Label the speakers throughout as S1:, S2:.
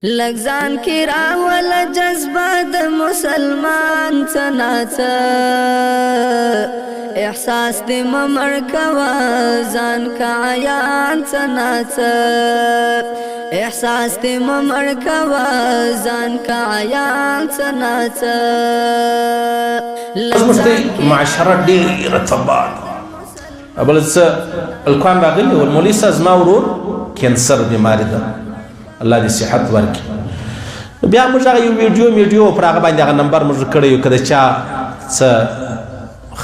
S1: لگزان کی راول جذبه د مسلمان څناڅه احساس دې ممړ کوا ځان کا عیان څناڅه احساس دې ممړ کوا ځان کا عیان څناڅه
S2: معاشره ډیره تباد ابل الکوان راغلی والمولي صاحب ما ورور کینسر بیماری ده الله دې صحت ورکړي بیا موږ هغه یو ویډیو پر هغه باندې هغه نمبر موږ کړی یو که د چا څه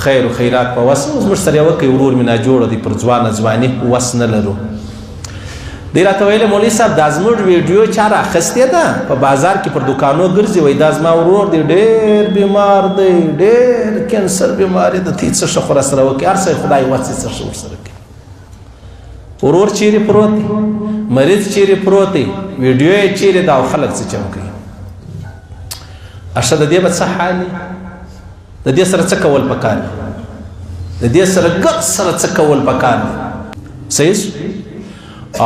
S2: خیر و خیرات په وس اوس موږ سره یې وکړئ ورور مې ناجوړه دی پر ځوانه ځواني وس نه لرو دی راته ویلې مولوي صاحب دا زموږ ویډیو چا رااخیستې ده په بازار کې پر دوکانو ګرځي وایي دا زما ورور دی ډېر بیمار دی ډېر کینسر بیماري ده ته یې څه ښه خو راسره وکړي هر څه یې خدای وس یې څه ښه ورسره کوي ورور چیرې پروت دی مریض چیرې پروت دی ویډیو یې چیرې ده او خلک څه چم کوي اشته د دې به څه حال د دې سره څه کول پکار دي د دې سره ګپ سره څه کول پکار دي صحیح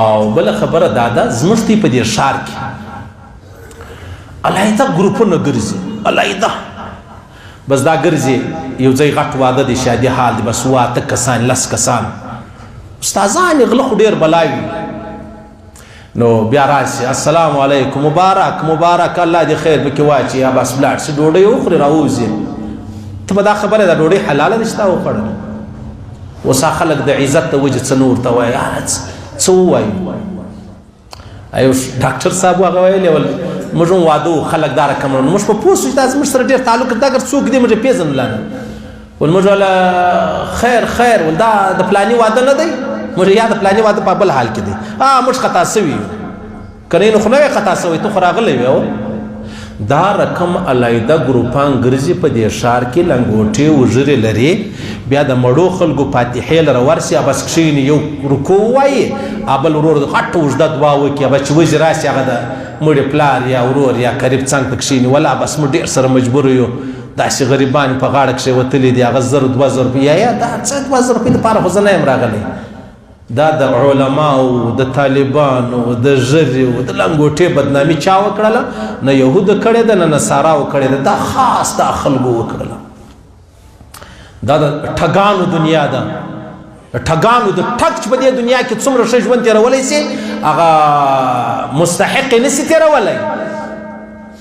S2: او بله خبره دا ده زموږ دی په دې ښار کې علاحده ګروپونه ګرځي علاحده بس دا ګرځي یو ځای غټ واده دی شادي حال دی بس 8 کسان 10 کسان استادان غله خو ډیر بلای نو بیا راشي السلام علیکم مبارک مبارک الله دې خیر پکې واچي یا بس بلاړ شي ډوډۍ وخوري راوځي ته به دا خبره ده ډوډۍ حلاله دي ستا وخوړل اوس خلک د عزت د وجې څه نور ته وایي څه ووایي ایو ډاکټر صاحب هغه ویلې ول موږ هم واده و خلک دا رقم موږ په پوه شو دا زموږ سره ډېر تعلق دا اگر څوک دی موږ یې پېژنو نه ول موږ ولا خیر خیر ول دا د پلاني واده نه دی موږ یا د پلاني واده په بل حال کې دی موږ خطا سوي کنه نو خو نه خطا سوي ته خو راغلی وی دا رقم علاحده ګروپان ګرځي په دې ښار کې لنګوټې وژرې لري بیا د مړو خلکو فاتحې لره ورسي بس کښېني یو رکوع ووایي بل ورور غټ اوږده دعا وکړي بس چې وځي راسي هغه د مړي پلار یا ورور یا قریب څنګ ته کښېني ولا بس موږ ډېر سره مجبور یو داسې غریبان په غاړه کښې وتلي دي هغه 1000 2000 روپۍ یا دا څه 2000 روپۍ دپاره خو زه نه یم راغلی دا د علماو د طالبانو د ژرې د لنګوټې بدنامي چا وکړله نه یهودو کړې ده نه نصاراو کړې ده دا خاص دا خلکو وکړله دا د ټګانو دنیا ده ټګانو د ټګ چې په دې دنیا کې څومره ښه ژوند تېرولی سي هغه مستحق یې نسي تېرولی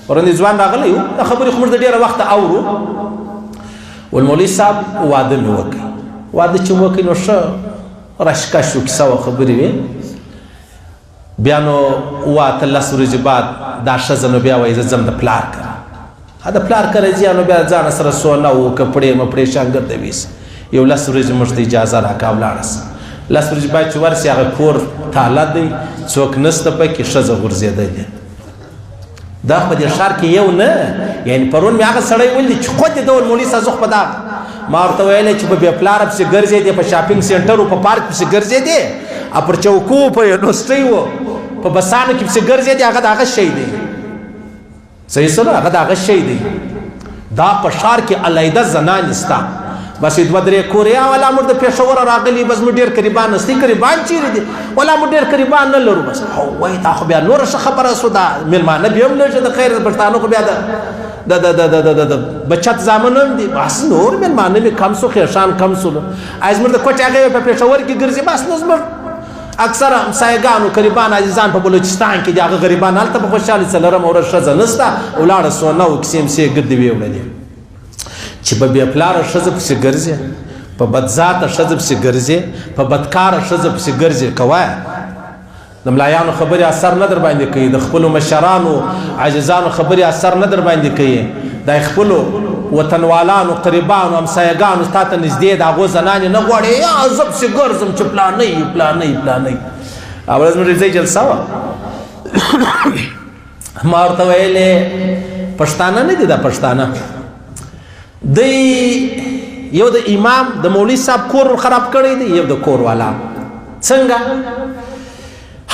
S2: ورندې ځوان راغلی و دا خبرې خو موږ د ډېره وخته اورو والمولوي صاحب واده مې وکړي واده چې مې وکړي نو ښه راشکش و کیسه و خبرې وې بیا نو 8-10 ورځې بعد دا ښځه نو بیا وایي زه ځم د پلار کره د پلار کره ځي نو بیا ځانه سره سونه و کپړې مپړې شانګر د ویس یو 10 ورځې موږ ته اجازه راکړه ولاړه 10 ورځې بعد چې ورسي هغه کور تاله دی څوک نسته پکې ښځه غورځېدلې دا په دې ښار کې یو نه یعنی پرون مې هغه سړی ولید چې خود دې ډول مولوي صاحب په دا ما ورته ویلی چې په بې پلاره پسې ګرځېدې په شاپینګ سینټر په پارک پسې ګرځېدې پر چوکو په یونیورسټۍ و په بسانو کې پسې ګرځېدې هغه د هغه شی دی صحیح سره هغه د هغه شی دی دا په ښار کې علاحده زنانې سته بس 2-3 کوریا والا موږ د پېښوره راغلي بس موږ ډېر قریبان نستي قریبان چیرې دي ولا موږ ډېر قریبان نه لرو بس وایي دا خو بیا نوره ښه خبره سو دا مېلمانه بیا هم لږه د خیر د پښتانو خو بیا د بچت زامن هم دي بس نور مېلمانه مې کم سو خیشان کم سو زموږ د کوټې هغه په پېښور کې ګرځي بس نو زموږ اکثره همسایګانو قریبان عزیزان په بلوچستان کې دي هغه غریبان هلته په خوشحالي څه لرم او ښځه نسته ولاړه سونه و کیسې مسې ګردې ویوړلې چې په بې پلاره ښځه پسې ګرځې په بدذاته ښځه پسې ګرځې په بدکاره ښځه پسې ګرځې که وایه د ملایانو خبرې اثر نه در باندې کوي د خپلو مشرانو عاجزانو خبرې اثر نه در باندې کوي د خپلو وطنوالانو قریبانو همسایګانو تا ته نږدې د هغو زنانې نه غواړي یا زه پسې ګرځم چې پلانۍ پلانۍ پلانۍ اول زموږ ځای جلسه وه ما ورته ویلې پښتانه نه دي دا پښتانه دی یو د امام د مولوي صاحب کور خراب کړی دی یو د کور والا څنګه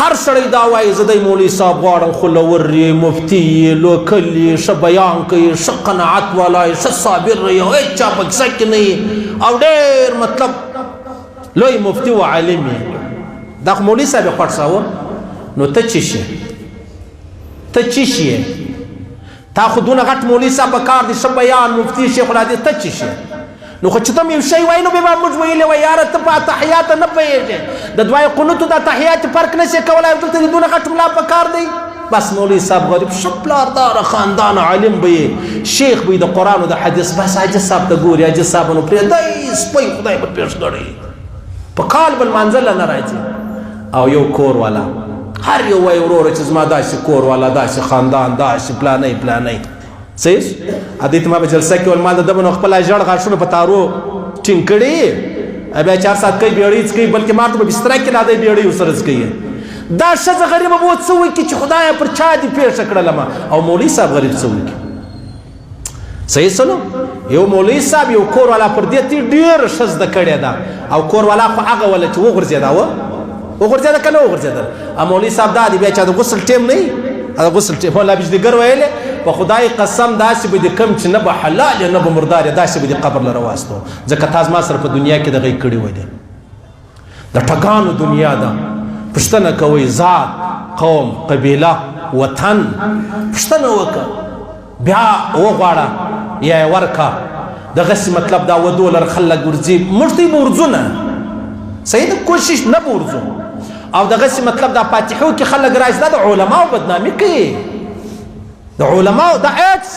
S2: هر سړی دا وایي زه د مولوي صاحب غواړم خلور یې مفتي یې لوکل یې ښه بیان کوي ښه قناعت والا یې ښه صابر یې او هېڅ چا په کیسه کې نه یي او ډېر مطلب لوی مفتي و عالم یې دا خو مولوي صاحب یې خوښ نو ته څه شي ته چی شي تا خو دونه غټ مولوي صاحب په کار دی ښه بیان مفتي شیخ الحدیث ته چی شي نو خو چې ته یو شی وایي نو بیا به موږ ویلي وای یاره ته په تحیات نه پوهېږې د دوای قنوتو د تحیات فرق نه شي کولی دلته د دونه غټ ملا په کار دی بس مولوي صاحب غریب ښه پلارداره خاندان عالم به یې شیخ به د قرآن و د حدیث بس حاجي صاحب ته ګوري حاجي صاحب نو پرېږدی سپی خدای به پېښ ګڼي په کال به لمانځله نه راځي او یو کور والا هر یو وایي وروره چې زما داسې کور والا داسې خاندان داسې پلانی پلانی صحیح ادې ته ما په جلسه کې ول ما د ده به نو خپله ژړ غاښونه په تارو ټینګ کړي بیا 4 ساعت کوي بیړۍ څکوي بلکې ما ته په بستره کې لا دی بیړۍ ورسره څکوي دا ښځه غریبه به څه وکړي چې خدایه پر چا دې پیښه کړلمه او مولوي صاحب غریب څه وکړي صحیح سلو یو مولوي صاحب یو کور والا پر دې تی ډېره ښه زده کړې ده او کور والا خو هغه وله چې وغورځېده وغورځېده که نه وغورځېدل او مولوي صاحب دا دی بیا چا د غسل ټیم نه وي دا غسل ټیم ولا بجلیګر ویلې په خدای قسم داسې به دې کم چې نه به حلال نه به مردار داسې به دې قبر له راواستو ځکه تا زما سره په دنیا کې دغه کړي وی دی د ټګانو دنیا ده پوښتنه کوئ ذات قوم قبیله وطن پوښتنه وکړه بیا وغواړه یا یې ورکه دغسې مطلب دا $2 خلک ورځي موږ ته یې به ورځو نه صحیح ده کوشش نه به ورځو او دغسې مطلب دا فاتحو کې خلک راځي دا د علماو بدنامي کوي د علماو د ایکس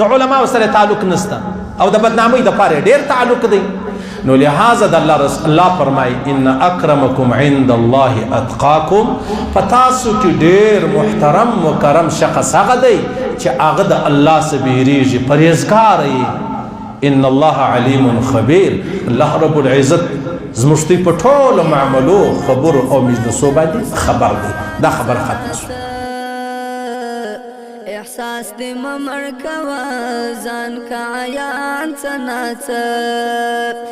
S2: د علماو سره تعلق نشته او د بدنامۍ دپاره ډېر تعلق دی نو لہذا د الله فرمایي ان اکرمکم عند الله اتقاکم په تاسو کې ډېر محترم مکرم شخص هغه دی چې هغه د الله څخه بیریږي پرهیزګار یي ان الله علیم خبیر الله رب العزت زموږ په ټولو معاملو خبرو او مجلسو باندې خبر دی دا خبر ختمه شوه
S1: احساس دې ممړ کوه ځان کا عیان څه ناڅه